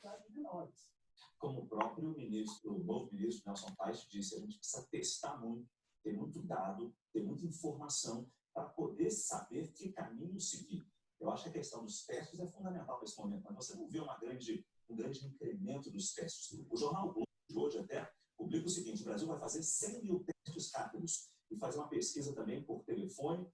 quantidade menores. Como o próprio ministro, o novo ministro Nelson Paes disse, a gente precisa testar muito, ter muito dado, ter muita informação para poder saber que caminho seguir. Eu acho que a questão dos testes é fundamental nesse momento, mas você não vê um grande incremento dos testes. O jornal Globo de hoje até publica o seguinte: o Brasil vai fazer 100 mil testes rápidos e fazer uma pesquisa também por telefone.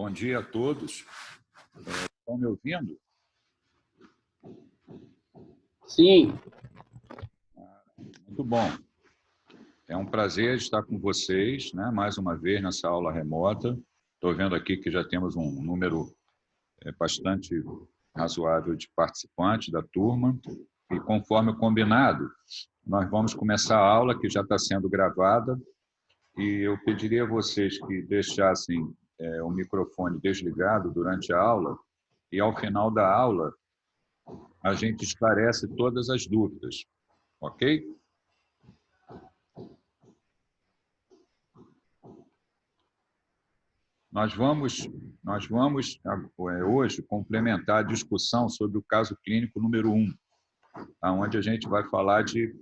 Bom dia a todos. Estão me ouvindo? Sim. Muito bom. É um prazer estar com vocês, né, mais uma vez nessa aula remota. Estou vendo aqui que já temos um número bastante razoável de participantes da turma. E conforme combinado, nós vamos começar a aula, que já está sendo gravada. E eu pediria a vocês que deixassem o microfone desligado durante a aula. E ao final da aula, a gente esclarece todas as dúvidas. Ok? Nós vamos hoje complementar a discussão sobre o caso clínico número 1, onde a gente vai falar de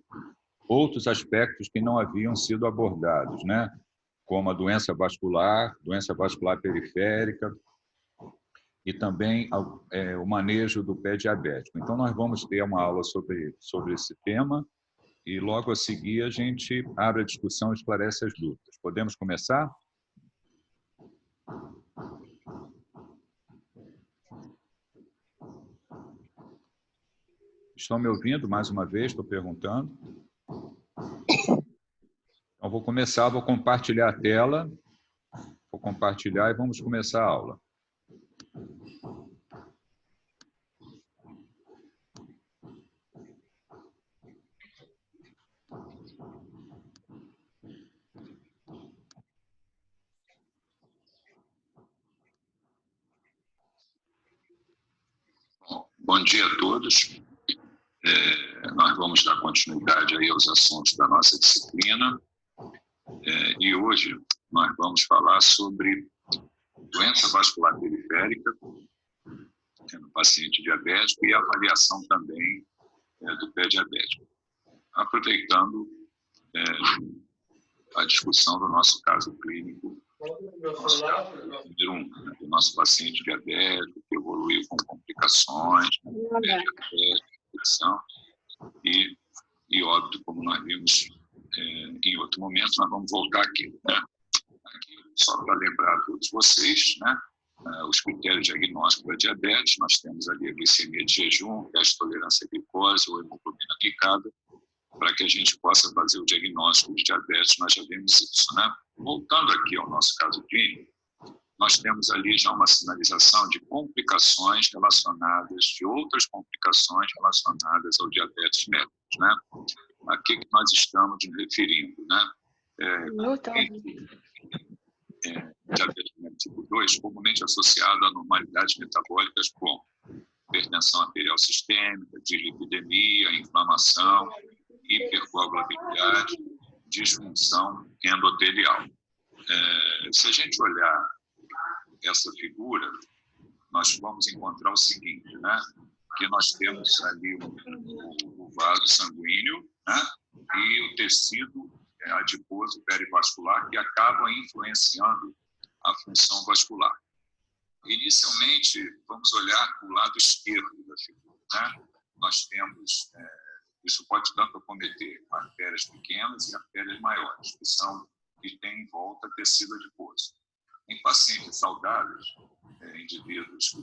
outros aspectos que não haviam sido abordados, né? Como a doença vascular periférica e também o manejo do pé diabético. Então, nós vamos ter uma aula sobre esse tema e logo a seguir a gente abre a discussão e esclarece as dúvidas. Podemos começar? Estão me ouvindo mais uma vez? Estou perguntando. Então, vou começar, vou compartilhar a tela. Vou compartilhar e vamos começar a aula. Bom dia a todos. Nós vamos dar continuidade aí aos assuntos da nossa disciplina. E hoje nós vamos falar sobre doença vascular periférica no paciente diabético e avaliação também do pé diabético, aproveitando a discussão do nosso caso clínico, número 1, do nosso paciente diabético que evoluiu com complicações, pé diabético, infecção e óbito, como nós vimos em outro momento. Nós vamos voltar aqui, né? Aqui, só para lembrar a todos vocês, né? Os critérios diagnósticos da diabetes. Nós temos ali a glicemia de jejum, a tolerância à glicose ou hemoglobina glicada. Para que a gente possa fazer o diagnóstico de diabetes, nós já vimos isso, né? Voltando aqui ao nosso caso clínico, nós temos ali já uma sinalização de complicações relacionadas, de outras complicações relacionadas ao diabetes mellitus, né? A que nós estamos nos referindo, né? Diabetes mellitus tipo 2, comumente associado a anormalidades metabólicas como hipertensão arterial sistêmica, dislipidemia, inflamação, hipercoagulabilidade, disfunção endotelial. Se a gente olhar essa figura, nós vamos encontrar o seguinte, né? Que nós temos ali o vaso sanguíneo, né? E o tecido adiposo perivascular que acaba influenciando a função vascular. Inicialmente, vamos olhar para o lado esquerdo da figura, né? Nós temos isso pode tanto acometer artérias pequenas e artérias maiores, que têm em volta tecido adiposo. Em pacientes saudáveis, indivíduos que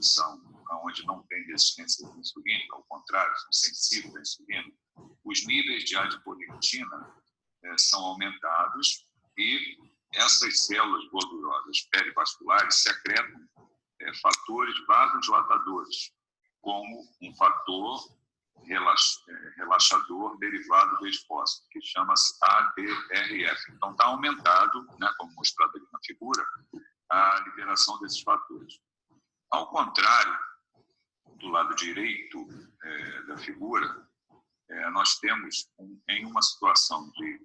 onde não tem resistência insulínica, ao contrário, são sensíveis à insulina, os níveis de adiponectina são aumentados e essas células gordurosas perivasculares secretam fatores vasodilatadores, como um fator relaxador derivado do esfósforo, que chama-se ADRF. Então, está aumentado, né, como mostrado ali na figura, a liberação desses fatores. Ao contrário, do lado direito da figura, nós temos, em uma situação de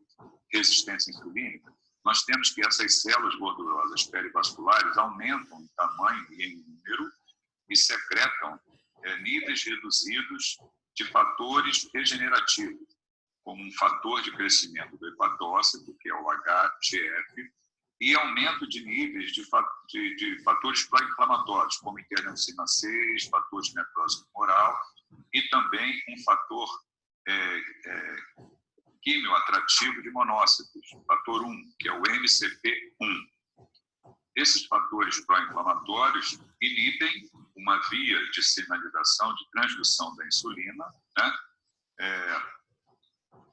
resistência insulínica, nós temos que essas células gordurosas perivasculares aumentam em tamanho e em número e secretam níveis reduzidos de fatores degenerativos, como um fator de crescimento do hepatócito, que é o HGF, e aumento de níveis de fatores pró-inflamatórios, como interleucina 6, fatores de necrose tumoral, e também um fator quimioatrativo de monócitos, fator 1, que é o MCP1. Esses fatores pró-inflamatórios inibem uma via de sinalização de transdução da insulina, né?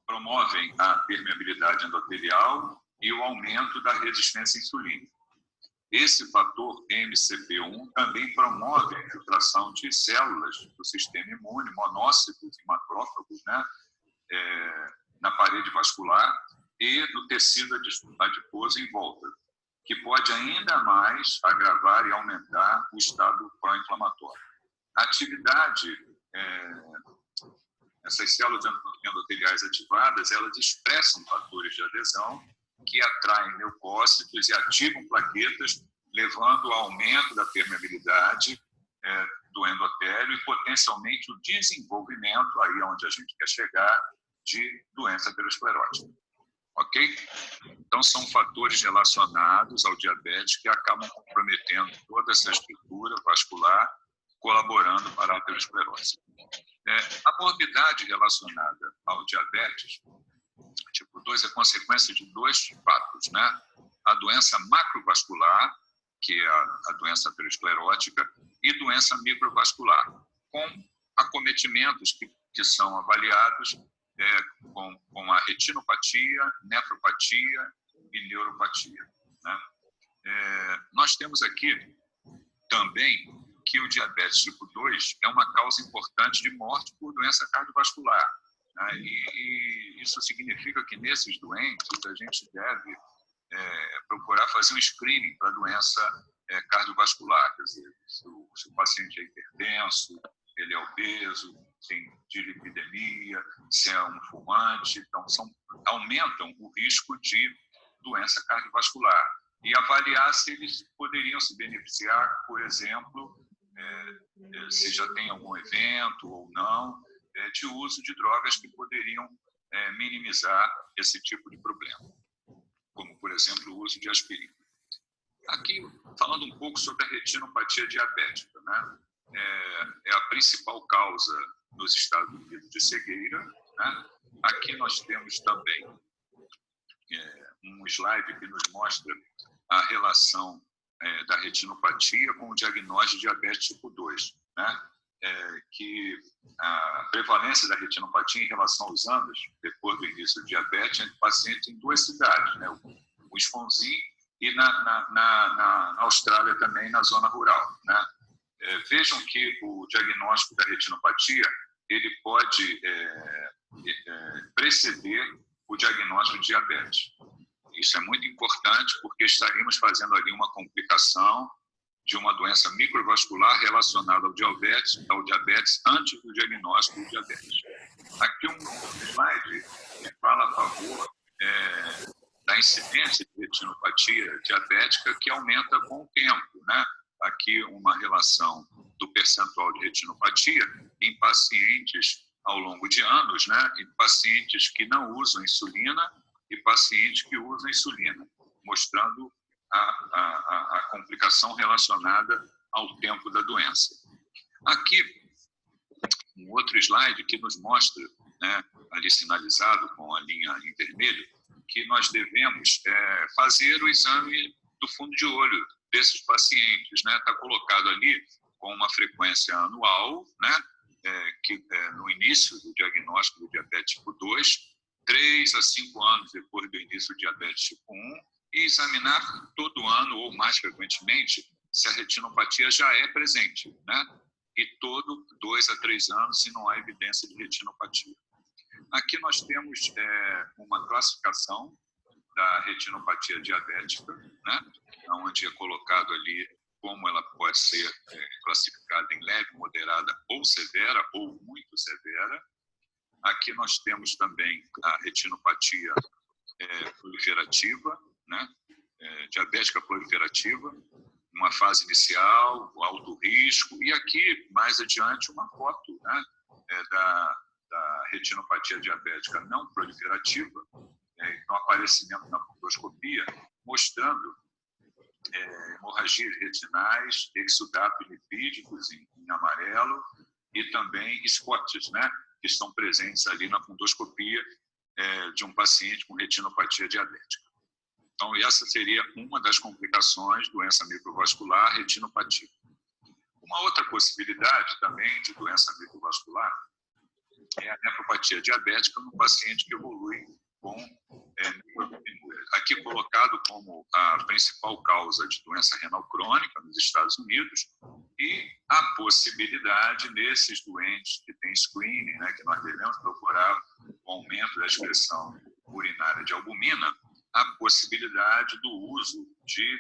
Promovem a permeabilidade endotelial e o aumento da resistência insulínica. Esse fator MCP1 também promove a infiltração de células do sistema imune, monócitos e macrófagos, né? Na parede vascular e no tecido adiposo em volta, que pode ainda mais agravar e aumentar o estado pró-inflamatório. A atividade, essas células endoteliais ativadas, elas expressam fatores de adesão que atraem leucócitos e ativam plaquetas, levando ao aumento da permeabilidade do endotélio e potencialmente o desenvolvimento, aí onde a gente quer chegar, de doença aterosclerótica. Ok? Então, são fatores relacionados ao diabetes que acabam comprometendo toda essa estrutura vascular, colaborando para a aterosclerose. A morbidade relacionada ao diabetes tipo 2 é consequência de dois fatos, né? A doença macrovascular, que é a doença aterosclerótica, e doença microvascular, com acometimentos que são avaliados com a retinopatia, nefropatia e neuropatia, né? Nós temos aqui também que o diabetes tipo 2 é uma causa importante de morte por doença cardiovascular, né? E isso significa que nesses doentes a gente deve procurar fazer um screening para doença cardiovascular, quer dizer, se o paciente é hipertenso, ele é obeso, tem dislipidemia, se é um fumante, então aumentam o risco de doença cardiovascular. E avaliar se eles poderiam se beneficiar, por exemplo, se já tem algum evento ou não, de uso de drogas que poderiam minimizar esse tipo de problema, como, por exemplo, o uso de aspirina. Aqui, falando um pouco sobre a retinopatia diabética, né? É a principal causa nos Estados Unidos de cegueira, né? Aqui nós temos também um slide que nos mostra a relação da retinopatia com o diagnóstico de diabetes tipo 2, né? Que a prevalência da retinopatia em relação aos anos, depois do início do diabetes, entre pacientes em duas cidades, né? O Wisconsin e na Austrália também, na zona rural, né? Vejam que o diagnóstico da retinopatia ele pode preceder o diagnóstico de diabetes. Isso é muito importante porque estaríamos fazendo ali uma complicação de uma doença microvascular relacionada ao diabetes antes do diagnóstico do diabetes. Aqui um slide que fala a favor da incidência de retinopatia diabética que aumenta com o tempo, né? Aqui uma relação do percentual de retinopatia em pacientes ao longo de anos, né? Em pacientes que não usam insulina e pacientes que usam insulina, mostrando a complicação relacionada ao tempo da doença. Aqui, um outro slide que nos mostra, né, ali sinalizado com a linha em vermelho, que nós devemos fazer o exame do fundo de olho desses pacientes, né? Está colocado ali com uma frequência anual, né? No início do diagnóstico do diabetes tipo 2, 3 a 5 anos depois do início do diabetes tipo 1, e examinar todo ano ou mais frequentemente se a retinopatia já é presente, né? E todo 2 a 3 anos se não há evidência de retinopatia. Aqui nós temos uma classificação da retinopatia diabética, né? Onde é colocado ali como ela pode ser classificada em leve, moderada ou severa, ou muito severa. Aqui nós temos também a retinopatia proliferativa, né? Diabética proliferativa, uma fase inicial, alto risco, e aqui, mais adiante, uma foto, né? Da retinopatia diabética não proliferativa, no aparecimento na fundoscopia, mostrando hemorragias retinais, exudatos lipídicos em amarelo e também spots, né, que estão presentes ali na fundoscopia de um paciente com retinopatia diabética. Então, essa seria uma das complicações, doença microvascular, retinopatia. Uma outra possibilidade também de doença microvascular é a nefropatia diabética no paciente que evolui com microglobinúria. Aqui colocado como a principal causa de doença renal crônica nos Estados Unidos, e a possibilidade nesses doentes que têm screening, né, que nós devemos procurar o aumento da excreção urinária de albumina, a possibilidade do uso de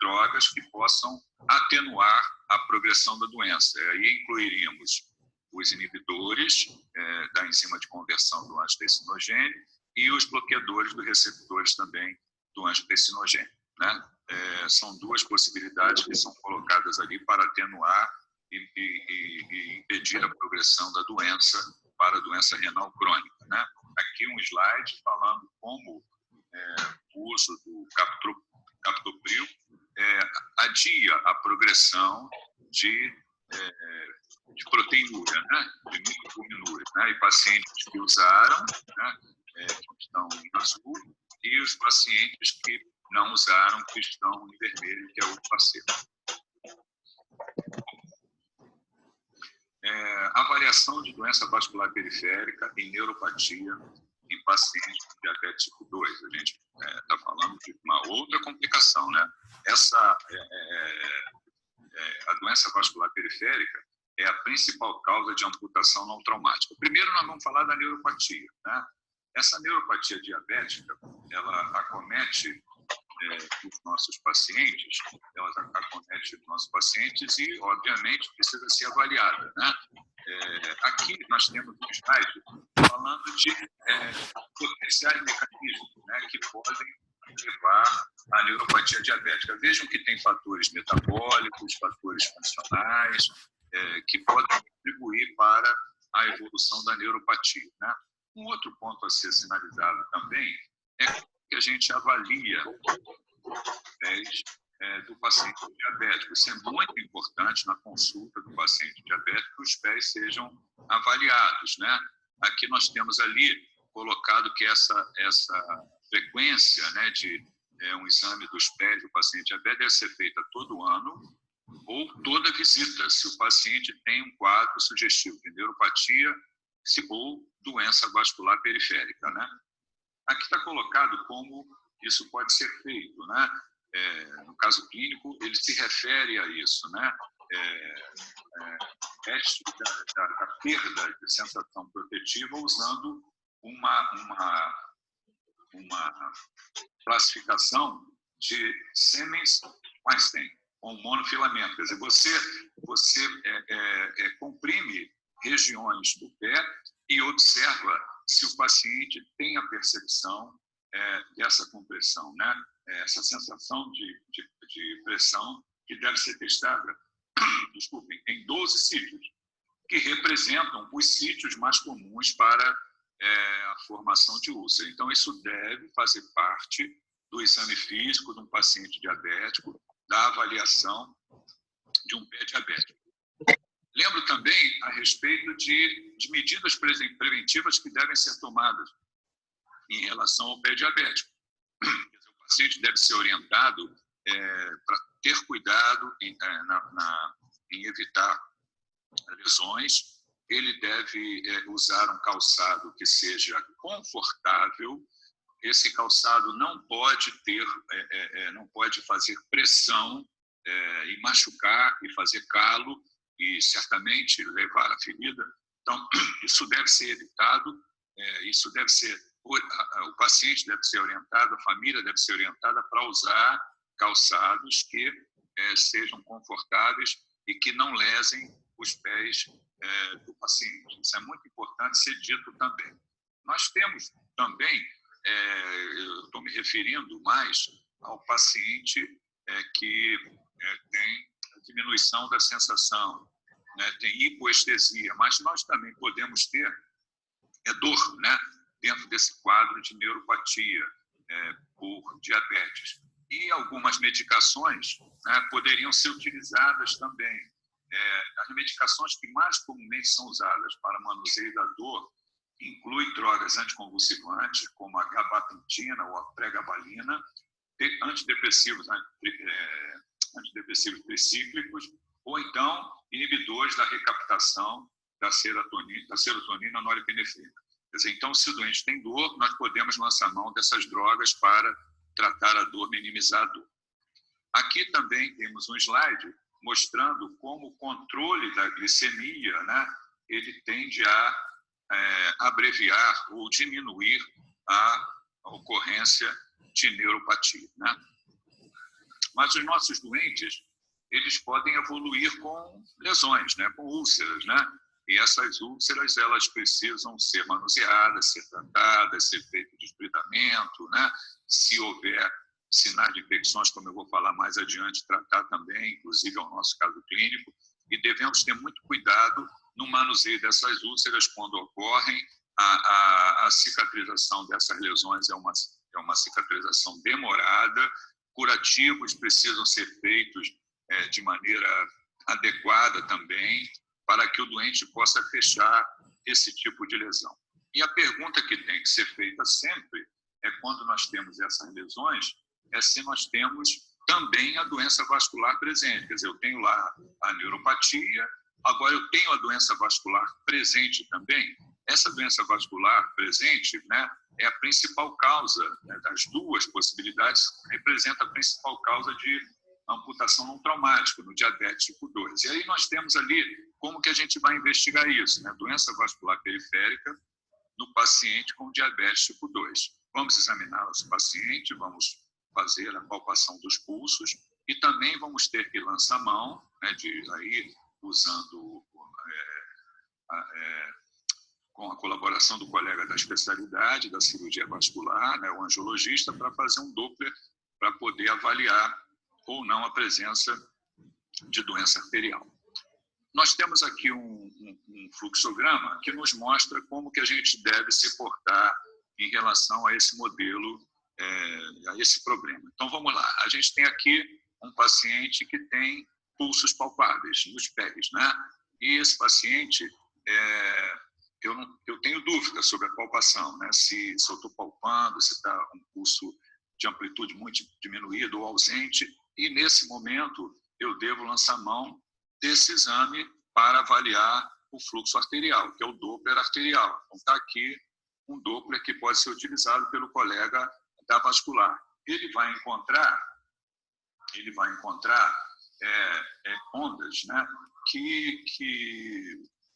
drogas que possam atenuar a progressão da doença. Aí incluiríamos os inibidores da enzima de conversão do angiotensinogênio e os bloqueadores dos receptores também do angiotensinogênio, né? São duas possibilidades que são colocadas ali para atenuar e impedir a progressão da doença para a doença renal crônica, né? Aqui um slide falando como o uso do captopril adia a progressão de proteinúria, né? De microglobinúria, né? E pacientes que usaram, né? Que estão em azul, e os pacientes que não usaram, que estão em vermelho, que é o placebo. Avaliação de doença vascular periférica e neuropatia em pacientes com diabetes tipo 2. A gente está falando de uma outra complicação, né? A doença vascular periférica é a principal causa de amputação não traumática. Primeiro, nós vamos falar da neuropatia, né? Essa neuropatia diabética, ela acomete os nossos pacientes, e, obviamente, precisa ser avaliada, né? Aqui nós temos um slide falando de potenciais mecanismos, né, que podem levar à neuropatia diabética. Vejam que tem fatores metabólicos, fatores funcionais, que podem contribuir para a evolução da neuropatia, né? Um outro ponto a ser sinalizado também é que a gente avalia os pés do paciente diabético. Isso é muito importante na consulta do paciente diabético, que os pés sejam avaliados, né? Aqui nós temos ali colocado que essa frequência, né, de um exame dos pés do paciente diabético deve ser feita todo ano ou toda visita, se o paciente tem um quadro sugestivo de neuropatia ou doença vascular periférica, né? Aqui está colocado como isso pode ser feito, né? No caso clínico, ele se refere a isso, né? Teste da perda de sensação protetiva usando uma classificação de Siemens Weinstein, com monofilamento. Quer dizer, você comprime regiões do pé e observa se o paciente tem a percepção dessa compressão, né? Essa sensação de pressão que deve ser testada, desculpem, em 12 sítios, que representam os sítios mais comuns para a formação de úlcera. Então, isso deve fazer parte do exame físico de um paciente diabético, da avaliação de um pé diabético. Lembro também a respeito de medidas preventivas que devem ser tomadas em relação ao pé diabético. O paciente deve ser orientado para ter cuidado em evitar lesões. Ele deve usar um calçado que seja confortável. Esse calçado não pode não pode fazer pressão e machucar e fazer calo e certamente levar a ferida. Então, isso deve ser evitado. Isso deve ser, o paciente deve ser orientado, a família deve ser orientada para usar calçados que sejam confortáveis e que não lesem os pés do paciente. Isso é muito importante ser dito também. Nós temos também, eu estou me referindo mais ao paciente que tem diminuição da sensação, né, tem hipoestesia, mas nós também podemos ter dor, né, dentro desse quadro de neuropatia por diabetes. E algumas medicações, né, poderiam ser utilizadas também. As medicações que mais comumente são usadas para manuseio da dor inclui drogas anticonvulsivantes, como a gabapentina ou a pregabalina, antidepressivos tricíclicos, ou então inibidores da recaptação da serotonina norepinefrina. Quer dizer, então, se o doente tem dor, nós podemos lançar mão dessas drogas para tratar a dor, minimizar a dor. Aqui também temos um slide mostrando como o controle da glicemia, né, ele tende a abreviar ou diminuir a ocorrência de neuropatia, né? Mas os nossos doentes, eles podem evoluir com lesões, né, com úlceras, né? E essas úlceras, elas precisam ser manuseadas, ser tratadas, ser feito desbridamento, né? Se houver sinais de infecções, como eu vou falar mais adiante, tratar também, inclusive é o nosso caso clínico, e devemos ter muito cuidado no manuseio dessas úlceras quando ocorrem. A cicatrização dessas lesões é uma cicatrização demorada, curativos precisam ser feitos de maneira adequada também, para que o doente possa fechar esse tipo de lesão. E a pergunta que tem que ser feita sempre é, quando nós temos essas lesões, é se nós temos também a doença vascular presente. Quer dizer, eu tenho lá a neuropatia, agora eu tenho a doença vascular presente também. Essa doença vascular presente, né, é a principal causa, né, das duas possibilidades, representa a principal causa de amputação não traumática, no diabetes tipo 2. E aí nós temos ali como que a gente vai investigar isso, né? Doença vascular periférica no paciente com diabetes tipo 2. Vamos examinar esse paciente, vamos fazer a palpação dos pulsos e também vamos ter que lançar mão, né, aí usando com a colaboração do colega da especialidade da cirurgia vascular, né, o angiologista, para fazer um Doppler para poder avaliar ou não a presença de doença arterial. Nós temos aqui um fluxograma que nos mostra como que a gente deve se portar em relação a esse modelo, a esse problema. Então, vamos lá. A gente tem aqui um paciente que tem pulsos palpáveis nos pés, né? E esse paciente, eu tenho dúvida sobre a palpação, né? Se eu estou palpando, se está um pulso de amplitude muito diminuída ou ausente, e nesse momento eu devo lançar mão desse exame para avaliar o fluxo arterial, que é o Doppler arterial. Então está aqui um Doppler que pode ser utilizado pelo colega da vascular. Ele vai encontrar ondas, né,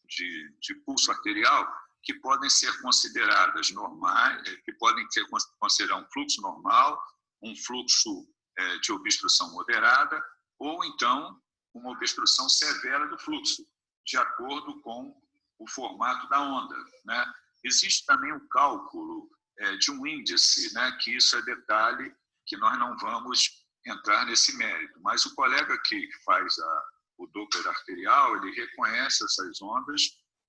de pulso arterial que podem ser consideradas normais, que podem ser considerar um fluxo normal, um fluxo de obstrução moderada, ou então uma obstrução severa do fluxo, de acordo com o formato da onda, né? Existe também um cálculo de um índice, né, que isso é detalhe, que nós não vamos entrar nesse mérito, mas o colega que faz o Doppler arterial, ele reconhece essas ondas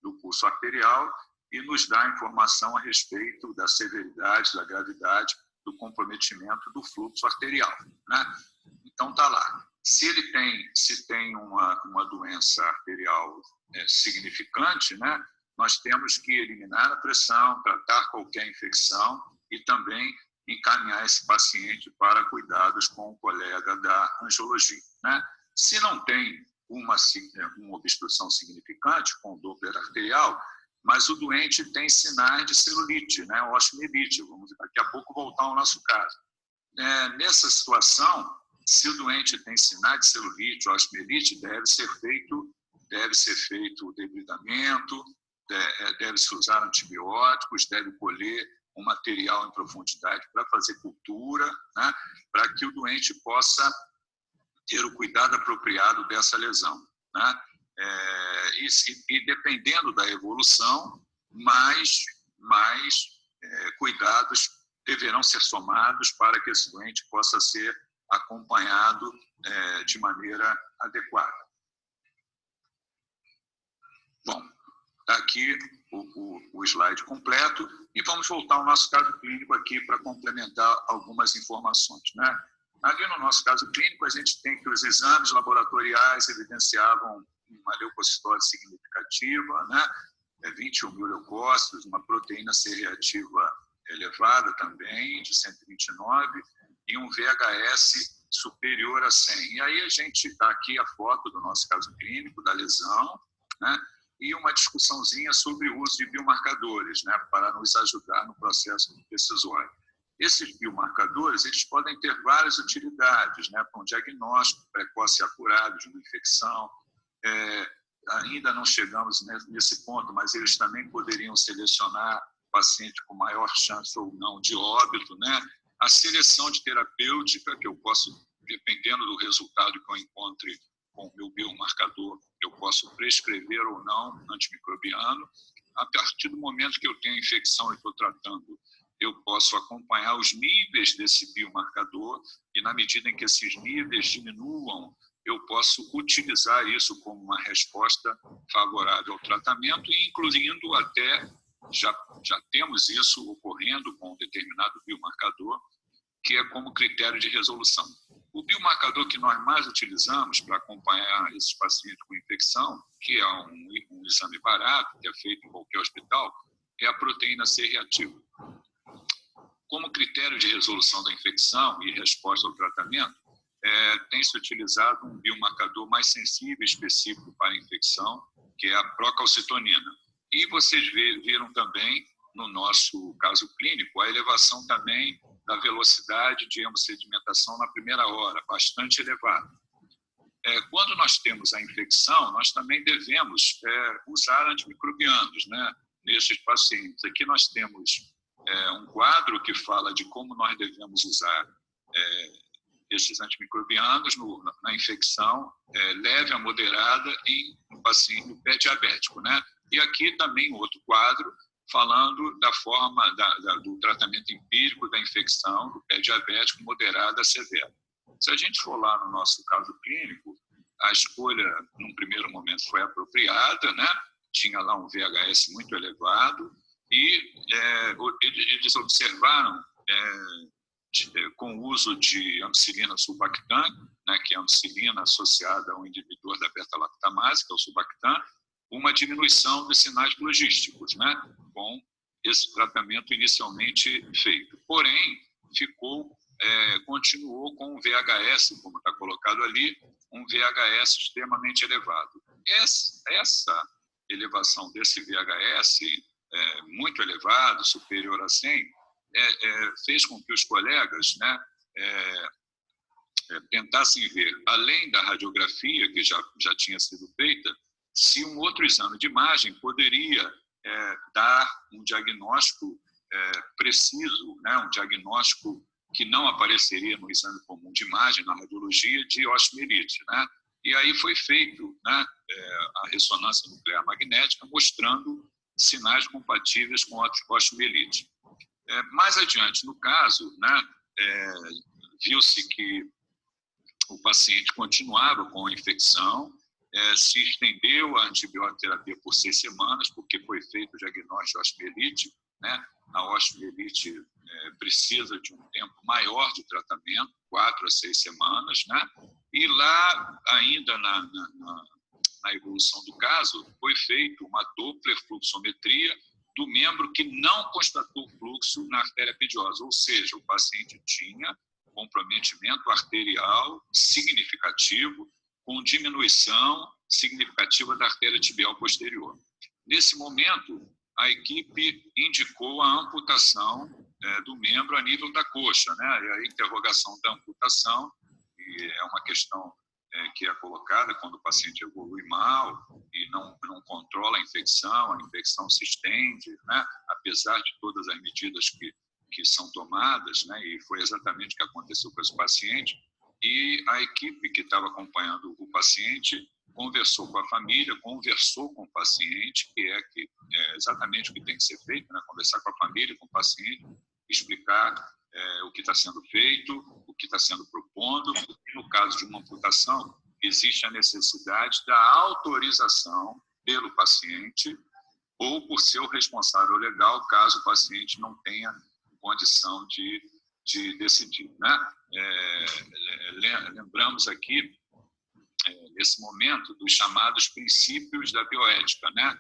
do pulso arterial e nos dá informação a respeito da severidade, da gravidade, do comprometimento do fluxo arterial, né? Então está lá. Se tem uma doença arterial significante, né, nós temos que eliminar a pressão, tratar qualquer infecção e também encaminhar esse paciente para cuidados com o colega da angiologia, né? Se não tem uma obstrução significante com o Doppler arterial, mas o doente tem sinais de celulite, né, osteomielite. Vamos daqui a pouco voltar ao nosso caso. Nessa situação, se o doente tem sinais de celulite ou osteomielite, deve ser feito o debridamento, deve-se usar antibióticos, deve colher um material em profundidade para fazer cultura, né, para que o doente possa ter o cuidado apropriado dessa lesão, né? E dependendo da evolução, mais cuidados deverão ser somados para que esse doente possa ser acompanhado de maneira adequada. Bom, está aqui o slide completo e vamos voltar ao nosso caso clínico aqui para complementar algumas informações, né? Ali no nosso caso clínico, a gente tem que os exames laboratoriais evidenciavam uma leucocitose significativa, né? 21 mil leucócitos, uma proteína C reativa elevada também, de 129, e um VHS superior a 100. E aí a gente está aqui a foto do nosso caso clínico, da lesão, né? E uma discussãozinha sobre o uso de biomarcadores, né? Para nos ajudar no processo decisório. Esses biomarcadores, eles podem ter várias utilidades, né? Para um diagnóstico precoce e acurado de uma infecção. Ainda não chegamos nesse ponto, mas eles também poderiam selecionar paciente com maior chance ou não de óbito, né? A seleção de terapêutica, que eu posso, dependendo do resultado que eu encontre com o meu biomarcador, eu posso prescrever ou não antimicrobiano. A partir do momento que eu tenho a infecção e estou tratando, eu posso acompanhar os níveis desse biomarcador e, na medida em que esses níveis diminuam, eu posso utilizar isso como uma resposta favorável ao tratamento, incluindo até, já temos isso ocorrendo com um determinado biomarcador, que é como critério de resolução. O biomarcador que nós mais utilizamos para acompanhar esses pacientes com infecção, que é um exame barato, que é feito em qualquer hospital, é a proteína C reativa. Como critério de resolução da infecção e resposta ao tratamento, tem-se utilizado um biomarcador mais sensível e específico para a infecção, que é a procalcitonina. E vocês viram também, no nosso caso clínico, a elevação também da velocidade de hemossedimentação na primeira hora, bastante elevada. Quando nós temos a infecção, nós também devemos usar antimicrobianos, né, nesses pacientes. Aqui nós temos um quadro que fala de como nós devemos usar esses antimicrobianos na infecção leve a moderada em um paciente pré-diabético, né? E aqui também outro quadro falando da forma do tratamento empírico da infecção do pré-diabético moderada a severa. Se a gente for lá no nosso caso clínico, a escolha, num primeiro momento, foi apropriada, né? Tinha lá um VHS muito elevado e eles observaram com o uso de ampicilina sulbactam, né, que é a ampicilina associada ao inibidor da beta-lactamase, que é o sulbactam, uma diminuição dos sinais logísticos, né, com esse tratamento inicialmente feito. Porém, continuou com o VHS, como está colocado ali, um VHS extremamente elevado. Essa elevação desse VHS, muito elevado, superior a 100, fez com que os colegas, né, tentassem ver, além da radiografia que já tinha sido feita, se um outro exame de imagem poderia dar um diagnóstico preciso, né, um diagnóstico que não apareceria no exame comum de imagem, na radiologia, de osteomielite, né? E aí foi feito, né, a ressonância nuclear magnética, mostrando sinais compatíveis com osteomielite. Mais adiante, no caso, né, viu-se que o paciente continuava com a infecção, se estendeu a antibioterapia por 6 semanas, porque foi feito o diagnóstico de osteomielite, né? A osteomielite precisa de um tempo maior de tratamento, 4 a 6 semanas, né? E lá, ainda na evolução do caso, foi feita uma Doppler fluxometria do membro que não constatou fluxo na artéria pediosa, ou seja, o paciente tinha comprometimento arterial significativo, com diminuição significativa da artéria tibial posterior. Nesse momento, a equipe indicou a amputação do membro a nível da coxa, né? E a interrogação da amputação, e é uma questão que é colocada quando o paciente evolui mal e não controla a infecção se estende, né? Apesar de todas as medidas que são tomadas, né? E foi exatamente o que aconteceu com esse paciente. E a equipe que estava acompanhando o paciente conversou com a família, conversou com o paciente, que é exatamente o que tem que ser feito, né? Conversar com a família, com o paciente, explicar o que está sendo feito, o que está sendo propondo. No caso de uma amputação, existe a necessidade da autorização pelo paciente ou por seu responsável legal, caso o paciente não tenha condição de decidir, né? Lembramos aqui, nesse momento, dos chamados princípios da bioética, né?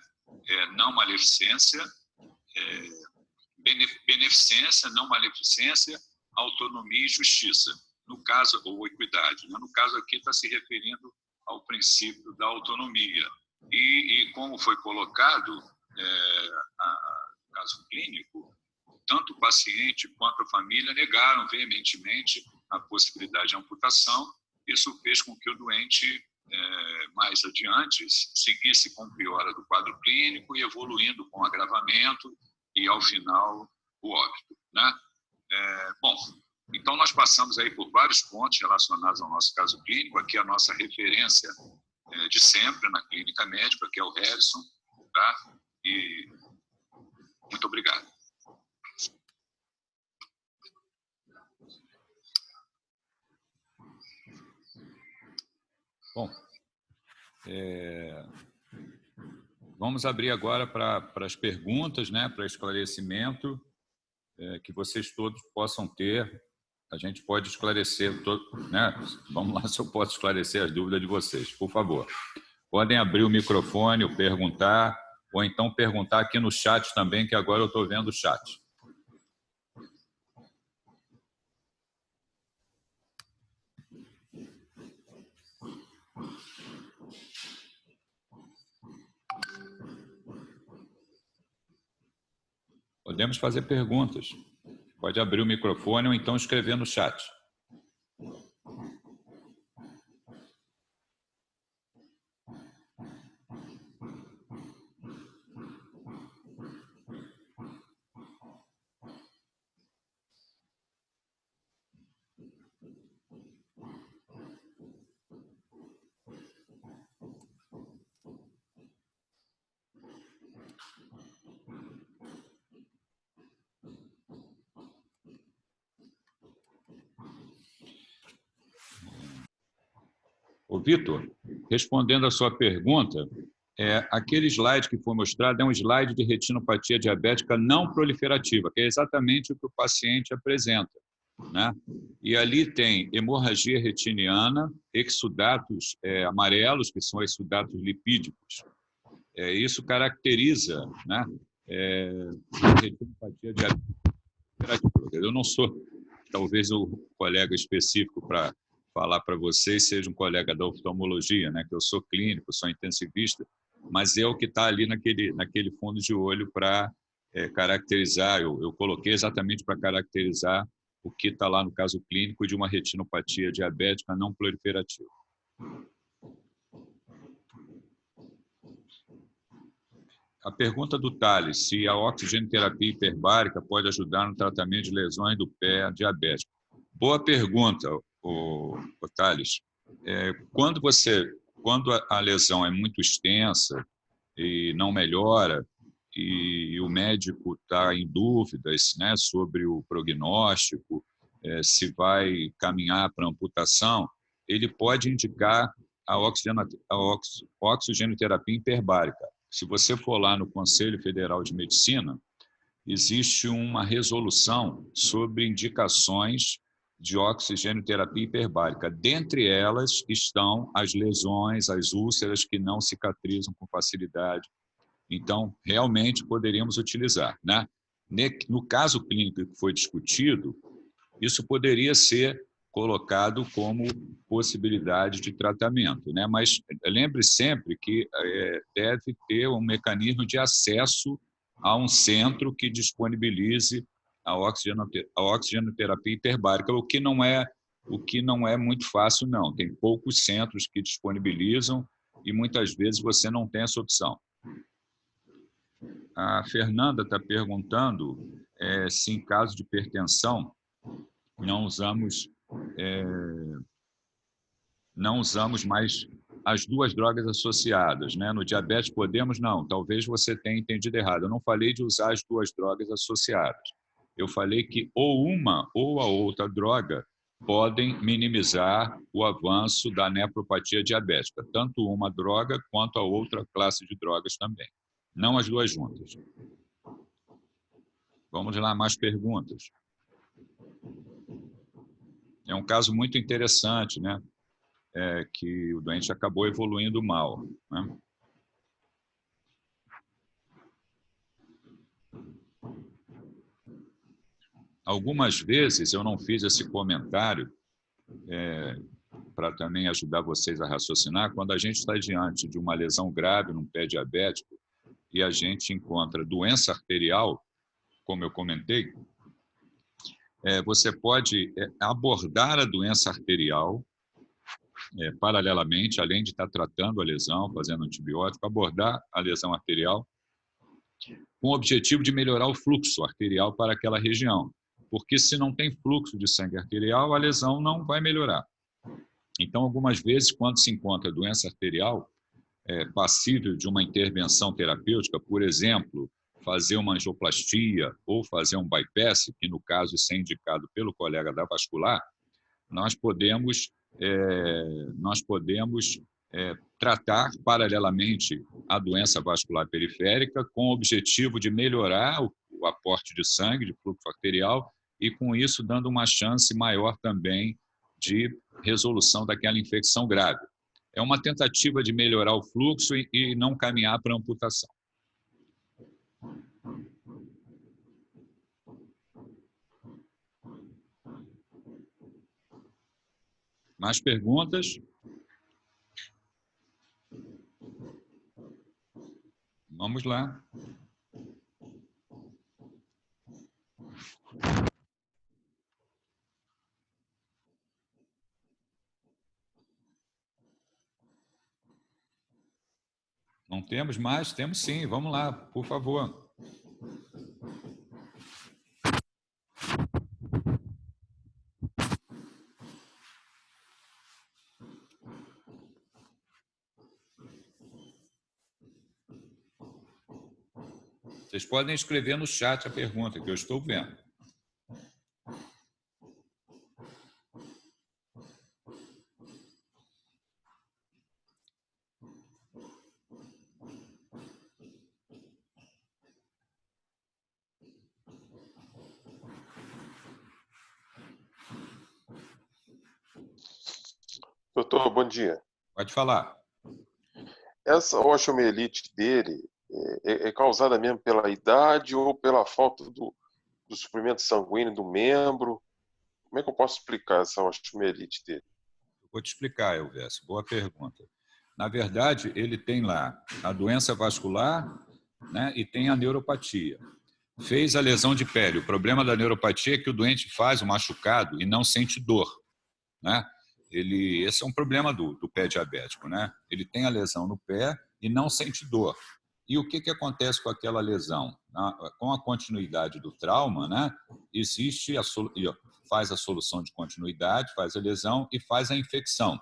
não maleficência, beneficência, não maleficência, autonomia e justiça. No caso, ou equidade, né? No caso aqui está se referindo ao princípio da autonomia. E como foi colocado, no caso clínico, tanto o paciente quanto a família negaram veementemente a possibilidade de amputação. Isso fez com que o doente, mais adiante, seguisse com piora do quadro clínico e evoluindo com agravamento e, ao final, o óbito, né? Bom, então nós passamos aí por vários pontos relacionados ao nosso caso clínico. Aqui a nossa referência de sempre na clínica médica, que é o Harrison, tá? E muito obrigado. Bom, vamos abrir agora para as perguntas, né, para esclarecimento que vocês todos possam ter. A gente pode esclarecer, né? Vamos lá, se eu posso esclarecer as dúvidas de vocês, por favor. Podem abrir o microfone, ou perguntar, ou então perguntar aqui no chat também, que agora eu estou vendo o chat. Podemos fazer perguntas. Pode abrir o microfone ou então escrever no chat. Ô, Vitor, respondendo a sua pergunta, aquele slide que foi mostrado é um slide de retinopatia diabética não proliferativa, que é exatamente o que o paciente apresenta, né? E ali tem hemorragia retiniana, exudatos amarelos, que são exudatos lipídicos. Isso caracteriza, né, retinopatia diabética. Eu não sou, talvez, o colega específico para falar para vocês, seja um colega da oftalmologia, né, que eu sou clínico, sou intensivista, mas é o que está ali naquele fundo de olho para caracterizar, eu coloquei exatamente para caracterizar o que está lá no caso clínico de uma retinopatia diabética não proliferativa. A pergunta do Thales, se a oxigenoterapia hiperbárica pode ajudar no tratamento de lesões do pé diabético. Boa pergunta, Thales. Quando a lesão é muito extensa e não melhora, e o médico está em dúvidas, né, sobre o prognóstico, se vai caminhar para amputação, ele pode indicar a oxigenoterapia hiperbárica. Se você for lá no Conselho Federal de Medicina, existe uma resolução sobre indicações de oxigenoterapia hiperbárica. Dentre elas estão as lesões, as úlceras que não cicatrizam com facilidade. Então, realmente poderíamos utilizar, né? No caso clínico que foi discutido, isso poderia ser colocado como possibilidade de tratamento, né? Mas lembre sempre que deve ter um mecanismo de acesso a um centro que disponibilize a oxigenoterapia hiperbárica, o que não é muito fácil, não. Tem poucos centros que disponibilizam e muitas vezes você não tem essa opção. A Fernanda está perguntando se em caso de hipertensão não usamos mais as duas drogas associadas, né? No diabetes podemos? Não, talvez você tenha entendido errado. Eu não falei de usar as duas drogas associadas. Eu falei que ou uma ou a outra droga podem minimizar o avanço da nefropatia diabética, tanto uma droga quanto a outra classe de drogas também. Não as duas juntas. Vamos lá, mais perguntas. É um caso muito interessante, né? Que o doente acabou evoluindo mal, né? algumas vezes eu não fiz esse comentário para também ajudar vocês a raciocinar. Quando a gente está diante de uma lesão grave num pé diabético e a gente encontra doença arterial, como eu comentei, você pode abordar a doença arterial paralelamente, além de estar tratando a lesão, fazendo antibiótico, abordar a lesão arterial com o objetivo de melhorar o fluxo arterial para aquela região. Porque se não tem fluxo de sangue arterial, a lesão não vai melhorar. Então, algumas vezes, quando se encontra doença arterial passível de uma intervenção terapêutica, por exemplo, fazer uma angioplastia ou fazer um bypass, que no caso isso é indicado pelo colega da vascular, nós podemos tratar paralelamente a doença vascular periférica com o objetivo de melhorar o aporte de sangue, de fluxo arterial, e com isso dando uma chance maior também de resolução daquela infecção grave. É uma tentativa de melhorar o fluxo e não caminhar para a amputação. Mais perguntas? Vamos lá. Não temos mais? Temos sim. Vamos lá, por favor. Vocês podem escrever no chat a pergunta, que eu estou vendo. Doutor, bom dia. Pode falar. Essa osteomielite dele é causada mesmo pela idade ou pela falta do suprimento sanguíneo do membro? Como é que eu posso explicar essa osteomielite dele? Vou te explicar, Elvésio. Boa pergunta. Na verdade, ele tem lá a doença vascular, né, e tem a neuropatia. Fez a lesão de pele. O problema da neuropatia é que o doente faz o machucado e não sente dor, né? Esse é um problema do pé diabético, né? Ele tem a lesão no pé e não sente dor. E o que acontece com aquela lesão? Com a continuidade do trauma, né? Faz a solução de continuidade, faz a lesão e faz a infecção.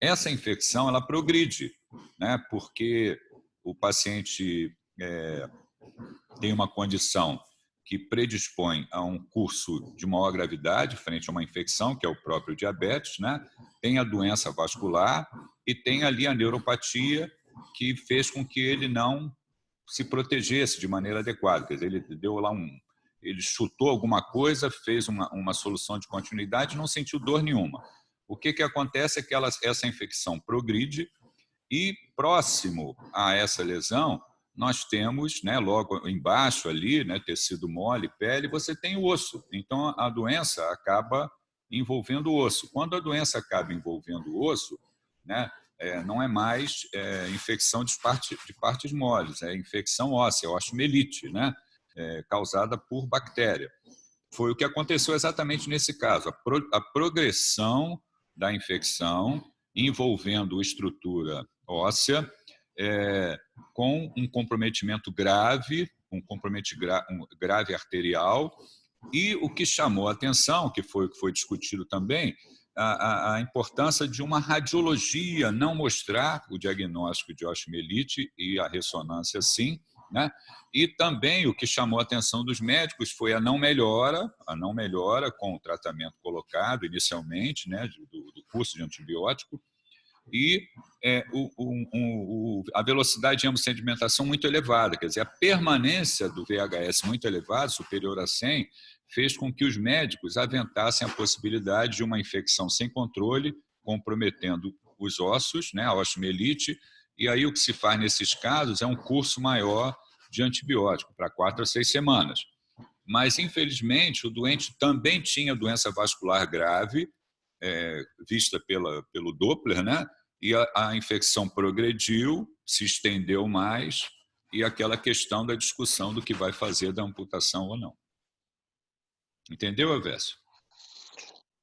Essa infecção, ela progride, né? Porque o paciente tem uma condição que predispõe a um curso de maior gravidade frente a uma infecção, que é o próprio diabetes, né? Tem a doença vascular e tem ali a neuropatia, que fez com que ele não se protegesse de maneira adequada. Quer dizer, ele deu lá ele chutou alguma coisa, fez uma solução de continuidade e não sentiu dor nenhuma. O que acontece é que essa infecção progride e, próximo a essa lesão, nós temos, né, logo embaixo ali, né, tecido mole, pele, você tem o osso. Então, a doença acaba envolvendo o osso. Quando a doença acaba envolvendo o osso, né, não é mais infecção de partes moles, é infecção óssea, osteomielite, né, causada por bactéria. Foi o que aconteceu exatamente nesse caso. A progressão da infecção envolvendo estrutura óssea, com um comprometimento grave, grave arterial, e o que chamou a atenção, que foi discutido também, a importância de uma radiologia não mostrar o diagnóstico de osteomielite e a ressonância sim, né? E também o que chamou a atenção dos médicos foi a não melhora com o tratamento colocado inicialmente, né, do curso de antibiótico, e a velocidade de hemossedimentação muito elevada, quer dizer, a permanência do VHS muito elevada, superior a 100, fez com que os médicos aventassem a possibilidade de uma infecção sem controle, comprometendo os ossos, né, a osteomielite, e aí o que se faz nesses casos é um curso maior de antibiótico, para 4 a 6 semanas. mas, infelizmente, o doente também tinha doença vascular grave, vista pelo Doppler, né? E a infecção progrediu, se estendeu mais, e aquela questão da discussão do que vai fazer da amputação ou não. Entendeu, Elvésio?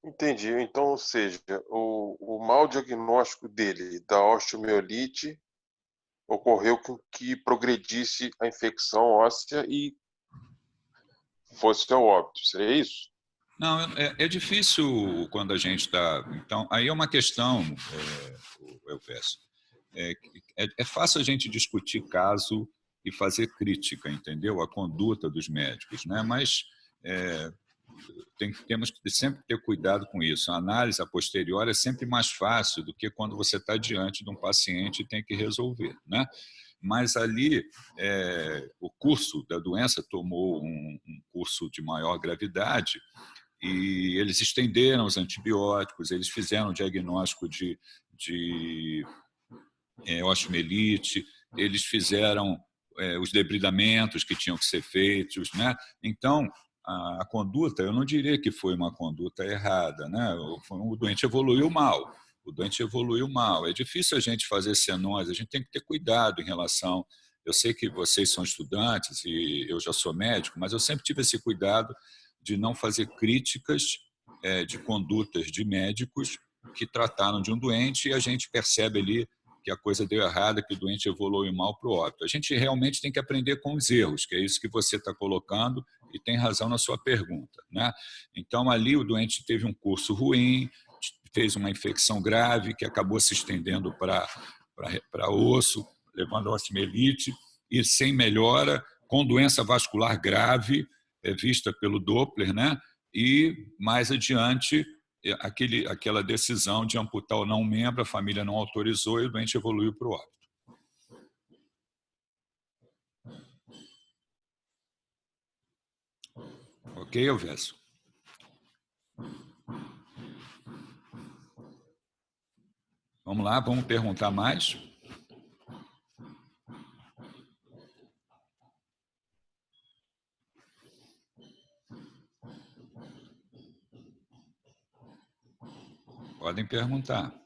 Entendi. Então, ou seja, o mau diagnóstico dele da osteomielite ocorreu com que progredisse a infecção óssea e fosse ao óbito. Seria isso? Não, é difícil quando a gente está... Então, aí é uma questão, Elvésio. É fácil a gente discutir caso e fazer crítica, entendeu? A conduta dos médicos, né? Mas temos que sempre ter cuidado com isso. A análise a posteriori é sempre mais fácil do que quando você está diante de um paciente e tem que resolver, né? Mas ali, o curso da doença tomou um curso de maior gravidade e eles estenderam os antibióticos, eles fizeram o diagnóstico de osteomielite, eles fizeram os debridamentos que tinham que ser feitos, né? Então, a conduta, eu não diria que foi uma conduta errada, né? O doente evoluiu mal. O doente evoluiu mal. É difícil a gente fazer senões, a gente tem que ter cuidado em relação... Eu sei que vocês são estudantes e eu já sou médico, mas eu sempre tive esse cuidado de não fazer críticas de condutas de médicos que trataram de um doente e a gente percebe ali que a coisa deu errada, que o doente evoluiu mal para o óbito. A gente realmente tem que aprender com os erros, que é isso que você está colocando e tem razão na sua pergunta, né? Então, ali o doente teve um curso ruim, fez uma infecção grave que acabou se estendendo para osso, levando a osteomielite, e sem melhora, com doença vascular grave, vista pelo Doppler, né? E mais adiante, aquela decisão de amputar ou não um membro, a família não autorizou e o doente evoluiu para o óbito. Ok, Elvésio? Vamos lá, vamos perguntar mais. Podem perguntar.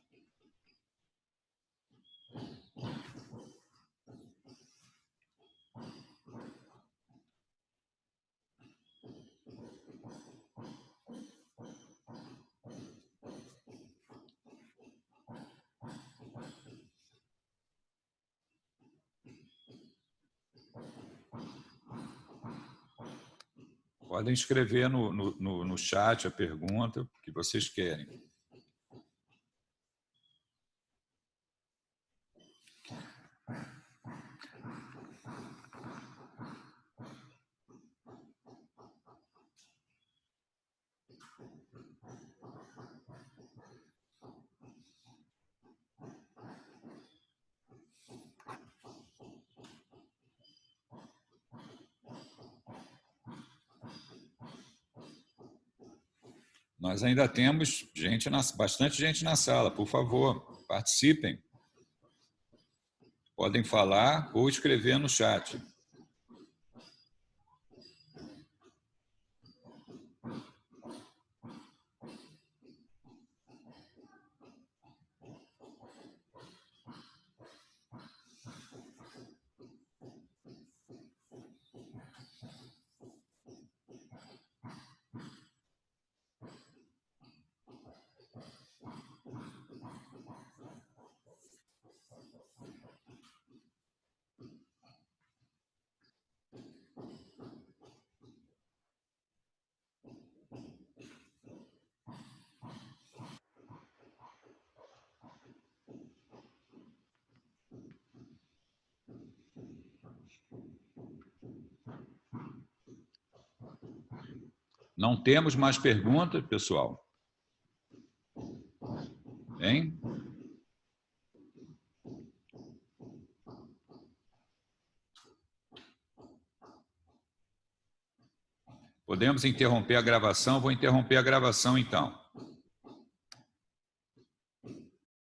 Podem escrever no chat a pergunta que vocês querem. Nós ainda temos bastante gente na sala. Por favor, participem. Podem falar ou escrever no chat. Não temos mais perguntas, pessoal? Hein? Podemos interromper a gravação? Vou interromper a gravação, então.